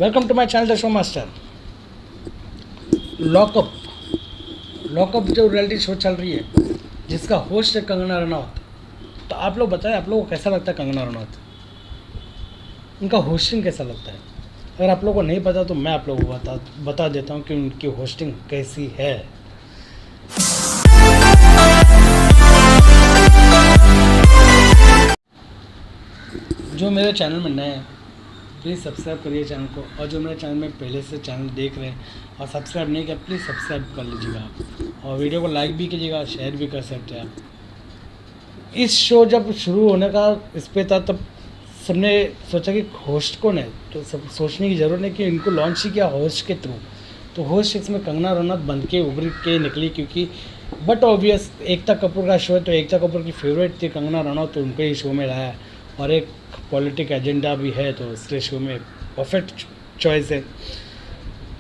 Welcome to my channel the show master. Lockup lockup जो reality show चल रही है जिसका होस्ट है कंगना रनौत। तो आप लोग बताएं, आप लोगों को कैसा लगता है कंगना रनौत, उनका होस्टिंग कैसा लगता है? अगर आप लोगों को नहीं पता तो मैं आप लोगों को बता देता हूँ कि उनकी होस्टिंग कैसी है। जो मेरे चैनल में नए हैं प्लीज़ सब्सक्राइब करिए चैनल को, और जो मेरे चैनल में पहले से चैनल देख रहे हैं और सब्सक्राइब नहीं किया प्लीज़ सब्सक्राइब कर लीजिएगा आप, और वीडियो को लाइक भी कीजिएगा, शेयर भी कर सकते हैं आप। इस शो जब शुरू होने का इस पे था तब सबने सोचा कि होस्ट कौन है, तो सब सोचने की ज़रूरत नहीं कि इनको लॉन्च ही किया होस्ट के थ्रू। तो होस्ट इसमें कंगना रनौत बन के उभर के निकली, क्योंकि बट ऑब्वियस एकता कपूर का शो है तो एकता कपूर की फेवरेट थी कंगना रनौत, तो उनको ही शो में लाया, और एक पॉलिटिक एजेंडा भी है तो इसलिए शो में परफेक्ट चॉइस है।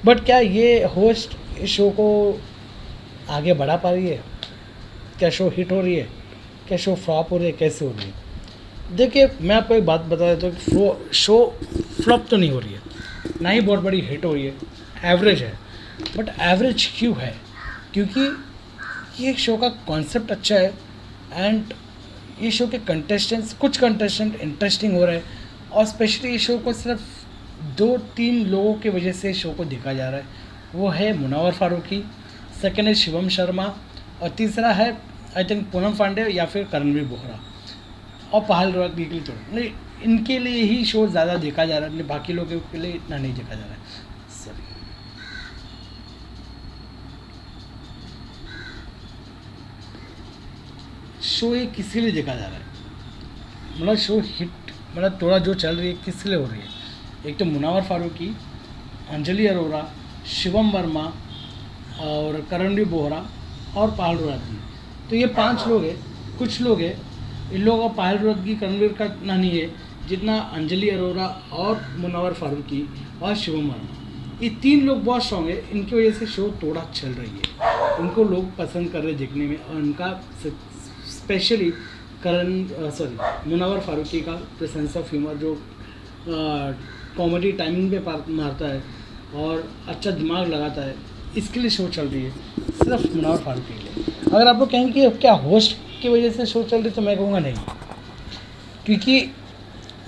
बट क्या ये होस्ट इस शो को आगे बढ़ा पा रही है? क्या शो हिट हो रही है? क्या शो फ्लॉप हो रही है? कैसे हो रही है? देखिए मैं आपको एक बात बता देता हूँ कि शो फ्लॉप तो नहीं हो रही है, ना ही बहुत बड़ी हिट हो रही है, एवरेज है। बट एवरेज क्यों है? क्योंकि ये शो का कॉन्सेप्ट अच्छा है एंड ये शो के कुछ कंटेस्टेंट इंटरेस्टिंग हो रहे हैं, और स्पेशली इस शो को सिर्फ 2-3 लोगों की वजह से शो को देखा जा रहा है। वो है मुनव्वर फारूकी, सेकंड है शिवम शर्मा, और तीसरा है आई थिंक पूनम पांडे या फिर करणवीर बोहरा, और पहाल रोहतगी के लिए तो नहीं, इनके लिए ही शो ज़्यादा देखा जा रहा है, बाकी लोगों के लिए इतना नहीं देखा जा रहा है। सॉरी, शो ये किसके लिए देखा जा रहा है? मतलब शो हिट मतलब थोड़ा जो चल रही है किसके लिए हो रही है? एक तो मुनव्वर फारूकी, अंजलि अरोरा, शिवम वर्मा और करणवीर बोहरा और पहाल रोहतगी, तो ये 5 लोग हैं। कुछ लोग हैं इन लोगों का पहाल रोहतगी करणवीर का इतना नहीं है जितना अंजलि अरोरा और मुनव्वर फारूकी और शिवम वर्मा, ये 3 लोग बहुत स्ट्रॉन्ग है। इनकी वजह से शो थोड़ा चल रही है, इनको लोग पसंद कर रहे हैं देखने में, और इनका स्पेशली मुनव्वर फारूकी का सेंस ऑफ ह्यूमर जो कॉमेडी टाइमिंग पे मारता है और अच्छा दिमाग लगाता है, इसके लिए शो चल रही है, सिर्फ मुनव्वर फारूकी के लिए। अगर आप लोग कहेंगे कि क्या होस्ट की वजह से शो चल रही है, तो मैं कहूँगा नहीं, क्योंकि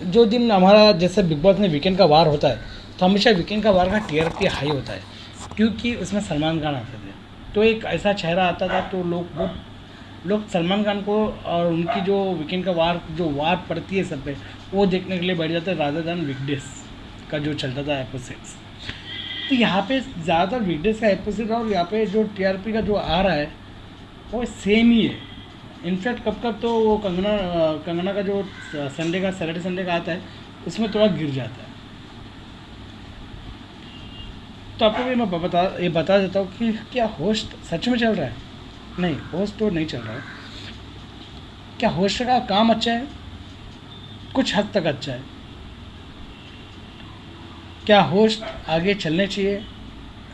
जो दिन हमारा जैसे बिग बॉस में वीकेंड का वार होता है तो हमेशा वीकेंड का वार का टीआरपी हाई होता है, क्योंकि उसमें सलमान खान आते थे, तो एक ऐसा चेहरा आता था तो लोग सलमान खान को और उनकी जो वीकेंड का जो वार पड़ती है सब पे, वो देखने के लिए बैठ जाते हैं रादर देन वीकडेज का जो चलता था एपिसोड्स। तो यहाँ पे ज़्यादातर वीकडेज का एपिसोड और यहाँ पे जो टीआरपी का जो आ रहा है वो सेम ही है। इनफैक्ट कब तो वो कंगना का जो सैटरडे संडे का आता है उसमें थोड़ा गिर जाता है। तो आपको भी मैं बता देता हूँ कि क्या होस्ट सच में चल रहा है? नहीं, होस्ट तो नहीं चल रहा है। क्या होस्ट का काम अच्छा है? कुछ हद तक अच्छा है। क्या होस्ट आगे चलने चाहिए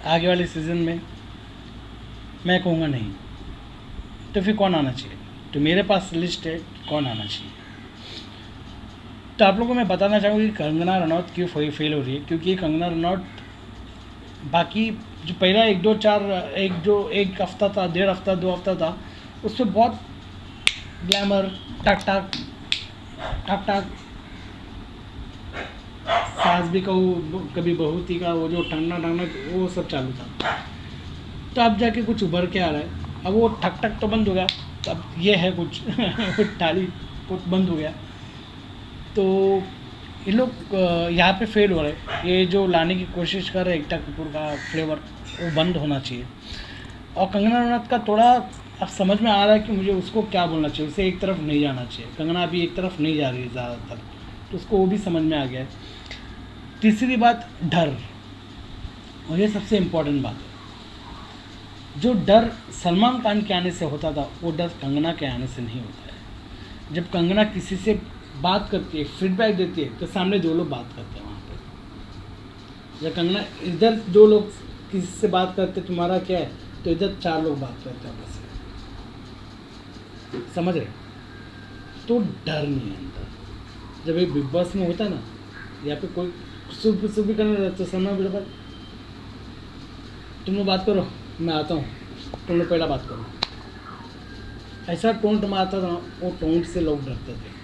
आगे वाले सीज़न में? मैं कहूँगा नहीं। तो फिर कौन आना चाहिए? तो मेरे पास लिस्ट है कौन आना चाहिए। तो आप लोगों को मैं बताना चाहूँगा कि कंगना रनौत क्यों फेल हो रही है। क्योंकि कंगना रनौत बाकी जो पहला एक हफ्ता था, 1.5 हफ्ता 2 हफ्ता था, उसमें बहुत ग्लैमर टक टक सास भी कहूँ कभी बहू थी का वो जो टंगना वो सब चालू था। तो अब जाके कुछ उभर के आ रहा है। अब वो ठक तो बंद हो गया, तो अब ये है कुछ टाली कुछ बंद हो गया। तो ये लोग यहाँ पे फेल हो रहे हैं। ये जो लाने की कोशिश कर रहे हैं एकता कपूर का फ्लेवर, वो बंद होना चाहिए। और कंगना रनौत का थोड़ा अब समझ में आ रहा है कि मुझे उसको क्या बोलना चाहिए, उसे एक तरफ नहीं जाना चाहिए। कंगना अभी एक तरफ नहीं जा रही है ज़्यादातर, तो उसको वो भी समझ में आ गया है। तीसरी बात, डर, और ये सबसे इम्पोर्टेंट बात है। जो डर सलमान खान के आने से होता था वो डर कंगना के आने से नहीं होता है। जब कंगना किसी से बात करती है, फीडबैक देती है, तो सामने 2 लोग बात करते हैं वहाँ पे। जब कंगना इधर 2 लोग किसी से बात करते तुम्हारा क्या है, तो इधर 4 लोग बात करते हैं बस। समझ रहे? तो डर नहीं है अंदर। जब ये बिग बॉस में होता है ना, यहाँ पे कोई सुबह करने रहते समय बेटा भाई, तुम लोग बात करो, मैं आता हूँ, तुम लोग पहला बात करो। ऐसा टोंट मारता था ना, वो टोंट से लोग डरते थे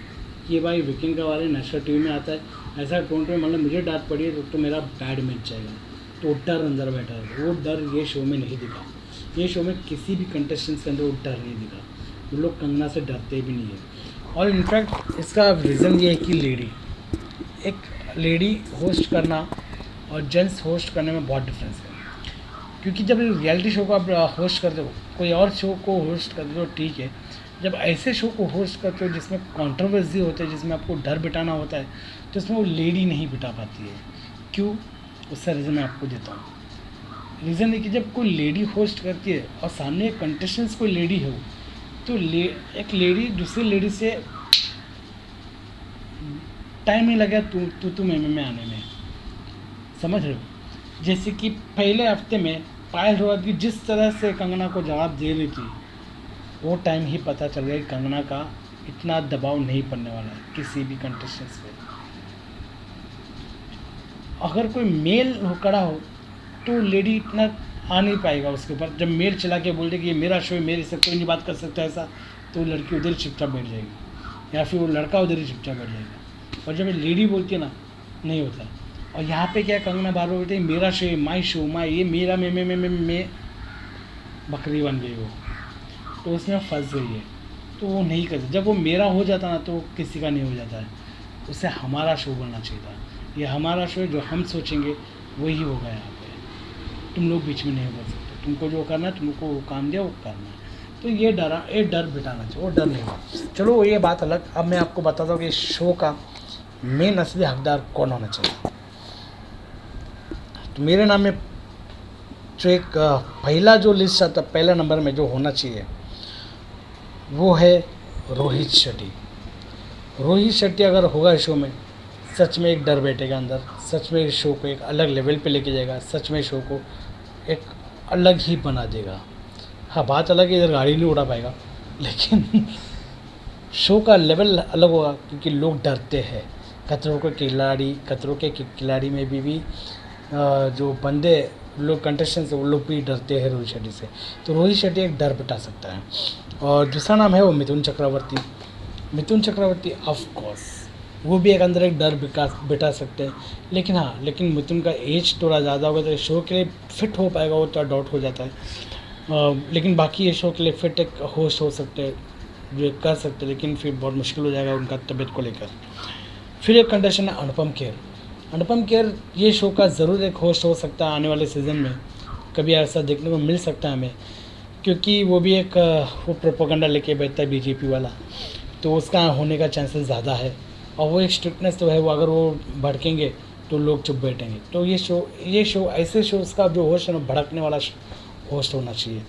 कि भाई विकेंड का वाले नेशनल टीम में आता है, ऐसा टोंट में मतलब मुझे डांट पड़ी है तो मेरा बैड मैच जाएगा, तो डर अंदर बैठा है। वो डर ये शो में नहीं दिखा, ये शो में किसी भी कंटेस्टेंट्स के अंदर वो डर नहीं दिखा। वो लोग कंगना से डरते भी नहीं है। और इनफैक्ट इसका रीज़न ये है कि लेडी होस्ट करना और जेंट्स होस्ट करने में बहुत डिफरेंस है। क्योंकि जब रियलिटी शो को आप होस्ट करते हो, कोई और शो को होस्ट करते हो ठीक है, जब ऐसे शो को होस्ट करते हो जिसमें कंट्रोवर्सी होता है, जिसमें आपको डर बिठाना होता है, तो इसमें वो लेडी नहीं बिठा पाती है। क्यों? उसका रीज़न मैं आपको देता हूँ। रीज़न है कि जब कोई लेडी होस्ट करती है और सामने कंटेस्टेंट्स कोई लेडी हो, तो एक लेडी दूसरी लेडी से टाइम नहीं लगा तू में आने में, समझ रहे हो। जैसे कि पहले हफ्ते में पायल रोहत की जिस तरह से कंगना को जवाब दे रही थी, वो टाइम ही पता चल गया कि कंगना का इतना दबाव नहीं पड़ने वाला है किसी भी कंटेस्टेंट्स पे। अगर कोई मेल खड़ा हो तो लेडी इतना आ नहीं पाएगा उसके ऊपर। जब मेल चला के बोल दे कि ये मेरा शो है, मेरे से कोई नहीं बात कर सकता ऐसा, तो लड़की उधर ही चुपचाप बैठ जाएगी, या फिर वो लड़का उधर ही चुपचाप बैठ जाएगा। और जब लेडी बोलती है ना, नहीं होता है। और यहाँ पे क्या कंगना बार बार बोलती है मेरा शो है, माई शो, माई ये मेरा, मैं बकरी बन गई वो, तो उसमें फंस गई है। तो वो नहीं करती। जब वो मेरा हो जाता ना, तो किसी का नहीं हो जाता है। उसे हमारा शो बनना चाहिए था। ये हमारा शो है, जो हम सोचेंगे वही होगा। यहाँ पे तुम लोग बीच में नहीं बोल सकते। तुमको जो करना है, तुमको वो काम दिया वो करना है। तो ये डर बिठाना चाहिए, वो डर नहीं हुआ। चलो ये बात अलग। अब मैं आपको बताता हूँ कि इस शो का मेन असली हकदार कौन होना चाहिए। तो मेरे नाम में जो एक पहला जो लिस्ट आता, पहला नंबर में जो होना चाहिए वो है रोहित शेट्टी। रोहित शेट्टी अगर होगा इस शो में, सच में एक डर बैठेगा अंदर, सच में इस शो को एक अलग लेवल पे लेके जाएगा, सच में शो को एक अलग ही बना देगा। हाँ, बात अलग है, इधर गाड़ी नहीं उड़ा पाएगा, लेकिन शो का लेवल अलग होगा क्योंकि लोग डरते हैं। खतरों के खिलाड़ी में भी जो बंदे लोग कंटेस्टेंट्स वो लोग भी डरते हैं रोहित शेट्टी से। तो रोहित शेट्टी एक डर बिठा सकता है। और दूसरा नाम है वो मिथुन चक्रवर्ती ऑफ कोर्स वो भी एक अंदर एक डर बिठा सकते हैं। लेकिन लेकिन मिथुन का एज थोड़ा ज़्यादा होगा, तो शो के लिए फिट हो पाएगा वो थोड़ा डाउट हो जाता है। लेकिन बाकी ये शो के लिए फिट एक होस्ट हो सकते हैं, जो कर सकते हैं, लेकिन फिर बहुत मुश्किल हो जाएगा उनका तबीयत को लेकर। फिर एक कंडीशन है अनुपम खेर ये शो का ज़रूर एक होस्ट हो सकता है आने वाले सीज़न में। कभी ऐसा देखने को मिल सकता है हमें, क्योंकि वो भी एक वो प्रोपेगेंडा लेके बैठता है बीजेपी वाला, तो उसका होने का चांसेस ज़्यादा है। और वो एक स्ट्रिक्टनेस तो है, वो अगर वो भड़केंगे तो लोग चुप बैठेंगे। तो ये शो ऐसे शोज़ का जो होस्ट है ना, भड़कने वाला होस्ट होना चाहिए।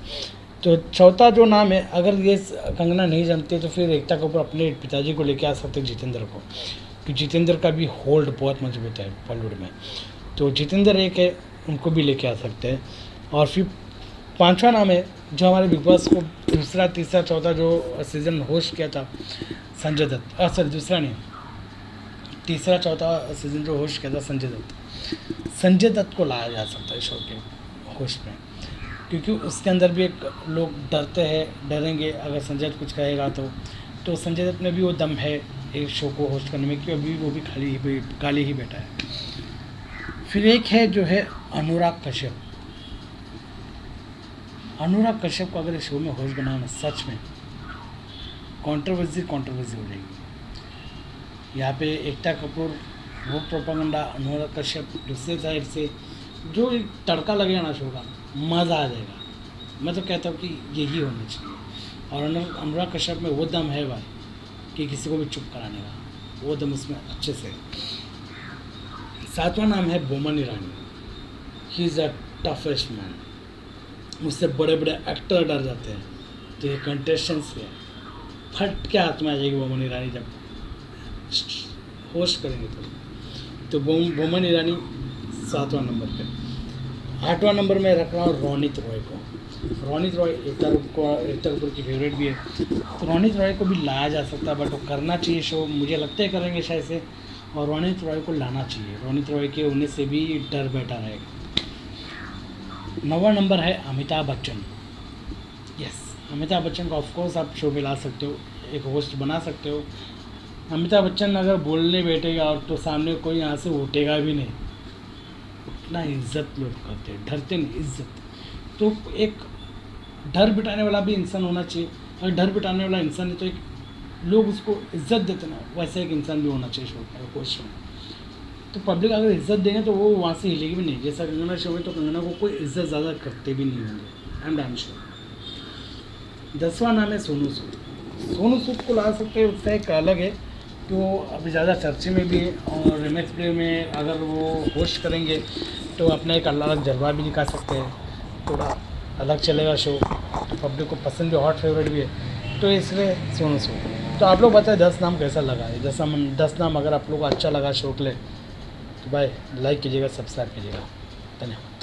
तो चौथा जो नाम है, अगर ये कंगना नहीं जमती तो फिर एकता कपूर अपने पिताजी को लेके आ सकते हैं, जितेंद्र को, कि जितेंद्र का भी होल्ड बहुत मजबूत है बॉलीवुड में। तो जितेंद्र एक है, उनको भी लेके आ सकते हैं। और फिर पांचवा नाम है जो हमारे बिग बॉस को दूसरा, तीसरा, चौथा जो सीज़न होस्ट किया था, संजय दत्त। सॉरी, दूसरा नहीं, तीसरा चौथा सीज़न जो होस्ट किया था संजय दत्त को लाया जा सकता है शो के होस्ट में, क्योंकि उसके अंदर भी एक लोग डरेंगे अगर संजय दत्त कुछ कहेगा तो संजय दत्त में भी वो दम है एक शो को होस्ट करने में, कि अभी वो भी खाली ही बैठा है। फिर एक है जो है अनुराग कश्यप को अगर इस शो में होस्ट बनाना, सच में कंट्रोवर्सी हो जाएगी। यहाँ पे एकता कपूर वो प्रोपेगेंडा, अनुराग कश्यप दूसरे साइड से, जो एक तड़का लगेगा ना शो का, मज़ा आ जाएगा। मैं तो कहता हूँ कि यही होना चाहिए। और अनुराग कश्यप में वो दम है भाई कि किसी को भी चुप कराने का, वो दम उसमें अच्छे से। सातवां नाम है Boman Irani. He is a toughest man. मुझसे बड़े एक्टर डर जाते हैं, तो ये कंटेस्टेंट्स के फट के हाथ में आ जाएगी बोमन ईरानी जब होस्ट करेंगे तो बोमन ईरानी 7वां नंबर पे। 8वां नंबर में रख रहा हूँ रोनित रॉय को। रोनित रॉय एकता कपूर की फेवरेट भी है, तो रोनित रॉय को भी लाया जा सकता है, बट वो करना चाहिए शो, मुझे लगता है करेंगे शायद से। और रोनित रॉय को लाना चाहिए। रोनित रॉय के होने से भी डर बैठा रहेगा। 9वां नंबर है अमिताभ बच्चन। यस, अमिताभ बच्चन को ऑफकोर्स आप शो में ला सकते हो, एक होस्ट बना सकते हो। अमिताभ बच्चन अगर बोलने बैठेगा और तो सामने कोई यहाँ से उठेगा भी नहीं, उतना इज्जत लोग करते हैं, डरते नहीं, इज्जत। तो एक डर बिठाने वाला भी इंसान होना चाहिए। अगर डर बिठाने वाला इंसान है तो एक लोग उसको इज्जत देते ना, वैसा एक इंसान भी होना चाहिए शो में, होस्ट में। तो पब्लिक अगर इज्जत देंगे तो वो वहाँ से हिलेगी भी नहीं। जैसा कंगना शो में तो कंगना को कोई इज्जत ज़्यादा करते भी नहीं होंगे, आई एम डैम श्योर। 10वां नाम है सोनू सूद। सोनू सूद को ला सकते हैं, उसका एक अलग है, तो अभी ज़्यादा चर्चे में भी है। और एमएक्स प्ले में अगर वो होस्ट करेंगे तो अपना एक अलग जलवा भी दिखा सकते हैं, थोड़ा अलग चलेगा शो, पब्लिक को पसंद भी, हॉट फेवरेट भी है, तो इसलिए सोनू सूद। तो आप लोग बताएं 10 नाम कैसा लगा है। 10 नाम अगर आप लोग को अच्छा लगा शो के लिए तो भाई लाइक कीजिएगा, सब्सक्राइब कीजिएगा। धन्यवाद।